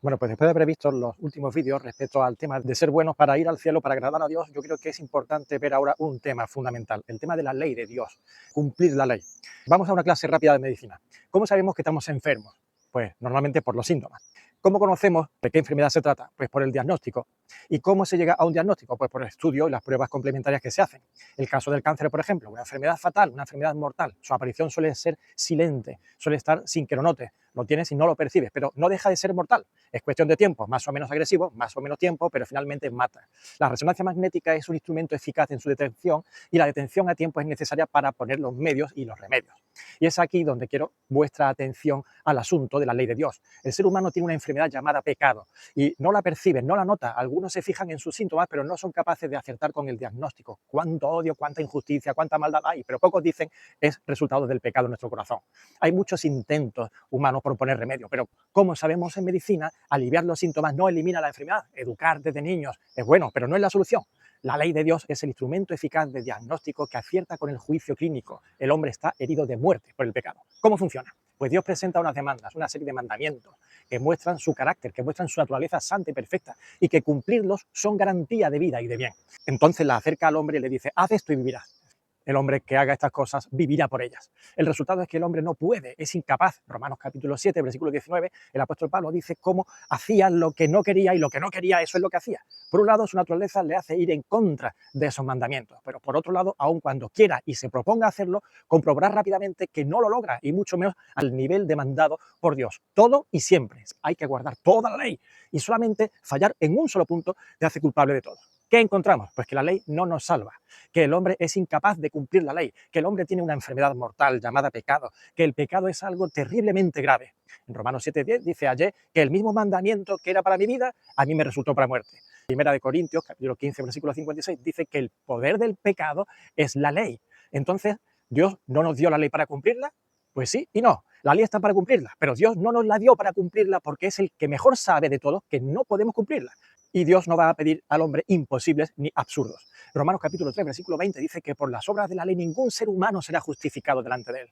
Bueno, pues después de haber visto los últimos vídeos respecto al tema de ser buenos para ir al cielo, para agradar a Dios, yo creo que es importante ver ahora un tema fundamental, el tema de la ley de Dios, cumplir la ley. Vamos a una clase rápida de medicina. ¿Cómo sabemos que estamos enfermos? Pues normalmente por los síntomas. ¿Cómo conocemos de qué enfermedad se trata? Pues por el diagnóstico. ¿Y cómo se llega a un diagnóstico? Pues por el estudio y las pruebas complementarias que se hacen. El caso del cáncer, por ejemplo, una enfermedad fatal, una enfermedad mortal, su aparición suele ser silente, suele estar sin que lo notes, lo tienes y no lo percibes, pero no deja de ser mortal. Es cuestión de tiempo, más o menos agresivo, más o menos tiempo, pero finalmente mata. La resonancia magnética es un instrumento eficaz en su detención y la detención a tiempo es necesaria para poner los medios y los remedios. Y es aquí donde quiero vuestra atención al asunto de la ley de Dios. El ser humano tiene una enfermedad llamada pecado y no la perciben, no la nota. Algunos se fijan en sus síntomas, pero no son capaces de acertar con el diagnóstico. Cuánto odio, cuánta injusticia, cuánta maldad hay, pero pocos dicen es resultado del pecado en nuestro corazón. Hay muchos intentos humanos por poner remedio, pero como sabemos en medicina, aliviar los síntomas no elimina la enfermedad. Educar desde niños es bueno, pero no es la solución. La ley de Dios es el instrumento eficaz de diagnóstico que acierta con el juicio clínico. El hombre está herido de muerte por el pecado. ¿Cómo funciona? Pues Dios presenta unas demandas, una serie de mandamientos que muestran su carácter, que muestran su naturaleza santa y perfecta y que cumplirlos son garantía de vida y de bien. Entonces la acerca al hombre y le dice, haz esto y vivirás. El hombre que haga estas cosas vivirá por ellas. El resultado es que el hombre no puede, es incapaz. Romanos capítulo 7, versículo 19, el apóstol Pablo dice cómo hacía lo que no quería y lo que no quería, eso es lo que hacía. Por un lado, su naturaleza le hace ir en contra de esos mandamientos, pero por otro lado, aun cuando quiera y se proponga hacerlo, comprobará rápidamente que no lo logra y mucho menos al nivel demandado por Dios. Todo y siempre. Hay que guardar toda la ley y solamente fallar en un solo punto te hace culpable de todo. ¿Qué encontramos? Pues que la ley no nos salva, que el hombre es incapaz de cumplir la ley, que el hombre tiene una enfermedad mortal llamada pecado, que el pecado es algo terriblemente grave. En Romanos 7:10 dice ayer que el mismo mandamiento que era para mi vida, a mí me resultó para muerte. Primera de Corintios, capítulo 15, versículo 56, dice que el poder del pecado es la ley. Entonces, ¿Dios no nos dio la ley para cumplirla? Pues sí y no. La ley está para cumplirla, pero Dios no nos la dio para cumplirla porque es el que mejor sabe de todos que no podemos cumplirla. Y Dios no va a pedir al hombre imposibles ni absurdos. Romanos capítulo 3, versículo 20 dice que por las obras de la ley ningún ser humano será justificado delante de él.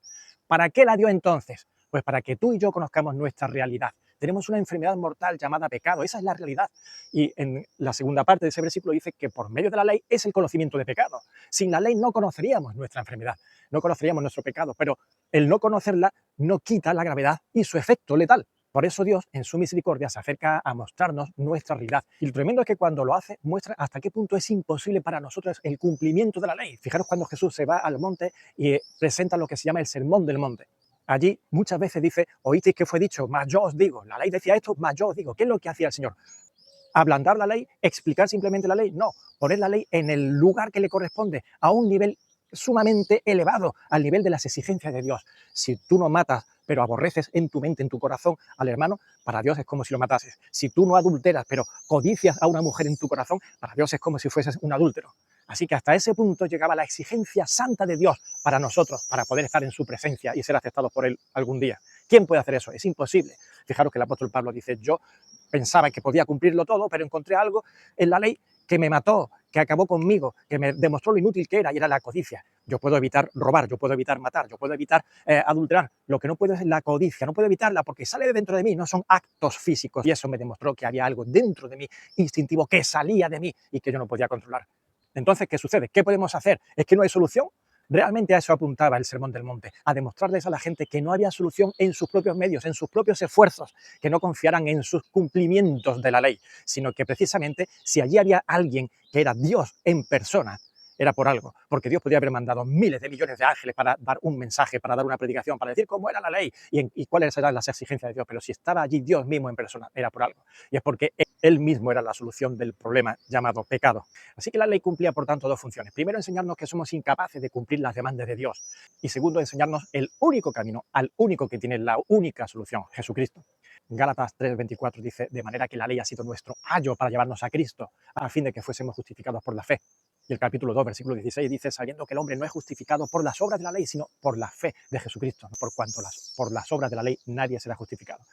¿Para qué la dio entonces? Pues para que tú y yo conozcamos nuestra realidad. Tenemos una enfermedad mortal llamada pecado, esa es la realidad. Y en la segunda parte de ese versículo dice que por medio de la ley es el conocimiento de pecado. Sin la ley no conoceríamos nuestra enfermedad, no conoceríamos nuestro pecado, pero el no conocerla no quita la gravedad y su efecto letal. Por eso Dios, en su misericordia, se acerca a mostrarnos nuestra realidad. Y lo tremendo es que cuando lo hace, muestra hasta qué punto es imposible para nosotros el cumplimiento de la ley. Fijaros cuando Jesús se va al monte y presenta lo que se llama el sermón del monte. Allí muchas veces dice, oísteis que fue dicho, mas yo os digo. La ley decía esto, mas yo os digo. ¿Qué es lo que hacía el Señor? ¿Ablandar la ley? ¿Explicar simplemente la ley? No, poner la ley en el lugar que le corresponde, a un nivel sumamente elevado, al nivel de las exigencias de Dios. Si tú no matas, pero aborreces en tu mente, en tu corazón al hermano, para Dios es como si lo matases. Si tú no adulteras, pero codicias a una mujer en tu corazón, para Dios es como si fueses un adúltero. Así que hasta ese punto llegaba la exigencia santa de Dios para nosotros, para poder estar en su presencia y ser aceptados por Él algún día. ¿Quién puede hacer eso? Es imposible. Fijaros que el apóstol Pablo dice, yo pensaba que podía cumplirlo todo, pero encontré algo en la ley que me mató, que acabó conmigo, que me demostró lo inútil que era, y era la codicia. Yo puedo evitar robar, yo puedo evitar matar, yo puedo evitar adulterar. Lo que no puedo es la codicia, no puedo evitarla porque sale de dentro de mí, no son actos físicos. Y eso me demostró que había algo dentro de mí, instintivo, que salía de mí y que yo no podía controlar. Entonces, ¿qué sucede? ¿Qué podemos hacer? ¿Es que no hay solución? Realmente a eso apuntaba el Sermón del Monte, a demostrarles a la gente que no había solución en sus propios medios, en sus propios esfuerzos, que no confiaran en sus cumplimientos de la ley, sino que precisamente si allí había alguien que era Dios en persona, era por algo, porque Dios podía haber mandado miles de millones de ángeles para dar un mensaje, para dar una predicación, para decir cómo era la ley y cuáles eran las exigencias de Dios, pero si estaba allí Dios mismo en persona, era por algo, y es porque Él mismo era la solución del problema llamado pecado. Así que la ley cumplía, por tanto, dos funciones. Primero, enseñarnos que somos incapaces de cumplir las demandas de Dios. Y segundo, enseñarnos el único camino, al único que tiene la única solución, Jesucristo. Gálatas 3:24 dice, de manera que la ley ha sido nuestro ayo para llevarnos a Cristo, a fin de que fuésemos justificados por la fe. Y el capítulo 2, versículo 16 dice, sabiendo que el hombre no es justificado por las obras de la ley, sino por la fe de Jesucristo, por cuanto por las obras de la ley nadie será justificado.